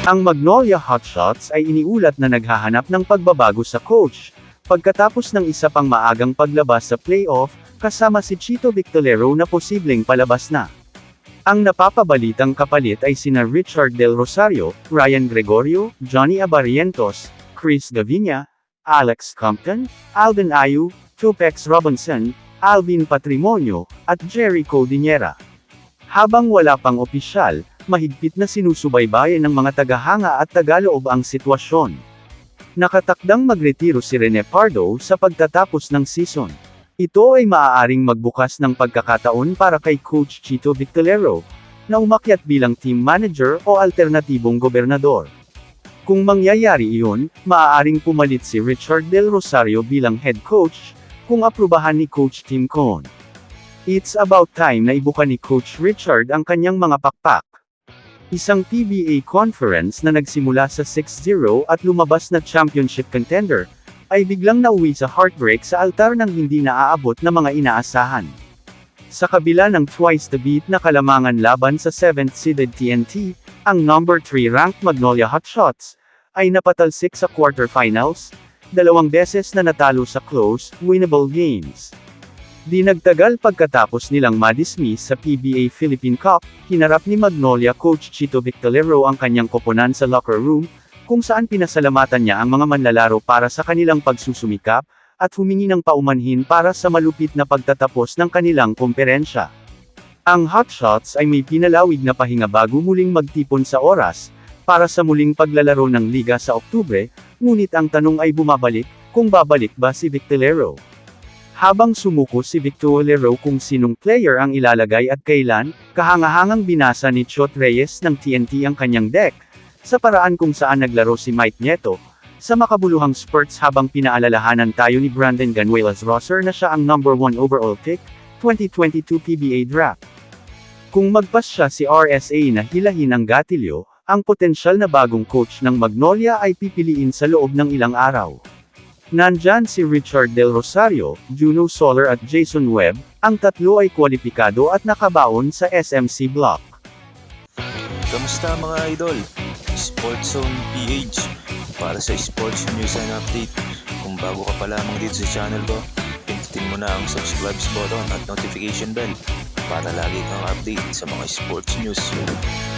Ang Magnolia Hotshots ay iniulat na naghahanap ng pagbabago sa coach, pagkatapos ng isa pang maagang paglabas sa playoff, kasama si Chito Victorero na posibleng palabas na. Ang napapabalitang kapalit ay sina Richard Del Rosario, Ryan Gregorio, Johnny Abarrientos, Chris Gaviña, Alex Compton, Alden Ayu, Tupex Robinson, Alvin Patrimonio, at Jerry Codinera. Habang wala pang opisyal, mahigpit na sinusubaybayan ng mga tagahanga at tagaloob ang sitwasyon. Nakatakdang magretiro si Rene Pardo sa pagtatapos ng season. Ito ay maaaring magbukas ng pagkakataon para kay Coach Chito Victorero, na umakyat bilang team manager o alternatibong gobernador. Kung mangyayari iyon, maaaring pumalit si Richard Del Rosario bilang head coach, kung aprubahan ni Coach Tim Cohn. It's about time na ibuka ni Coach Richard ang kanyang mga pakpak. Isang PBA conference na nagsimula sa 6-0 at lumabas na championship contender, ay biglang nauwi sa heartbreak sa altar ng hindi naaabot na mga inaasahan. Sa kabila ng twice-to-beat na kalamangan laban sa 7th-seeded TNT, ang number 3 ranked Magnolia Hotshots, ay napatalsik sa quarterfinals, 2 beses na natalo sa close, winnable games. Di nagtagal pagkatapos nilang madismiss sa PBA Philippine Cup, hinarap ni Magnolia coach Chito Victorero ang kanyang koponan sa locker room, kung saan pinasalamatan niya ang mga manlalaro para sa kanilang pagsusumikap, at humingi ng paumanhin para sa malupit na pagtatapos ng kanilang komperensya. Ang Hotshots ay may pinalawig na pahinga bago muling magtipon sa oras, para sa muling paglalaro ng liga sa Oktubre, ngunit ang tanong ay bumabalik, kung babalik ba si Victorero. Habang sumuko si Victorero kung sinong player ang ilalagay at kailan, kahangahangang binasa ni Chot Reyes ng TNT ang kanyang deck, sa paraan kung saan naglaro si Mike Nieto, sa makabuluhang spurts habang pinaalalahanan tayo ni Brandon Ganuelas Rosser na siya ang number 1 overall pick, 2022 PBA Draft. Kung magpas siya si RSA na hilahin ang gatilyo, ang potensyal na bagong coach ng Magnolia ay pipiliin sa loob ng ilang araw. Nandyan si Richard Del Rosario, Juno Soler at Jason Webb, ang tatlo ay kwalipikado at nakabaon sa SMC Block. Kamusta mga idol? Sports Zone PH para sa sports news and update. Kung bago ka pa lamang dito sa channel ko, pindutin mo na ang subscribe button at notification bell para lagi kang update sa mga sports news.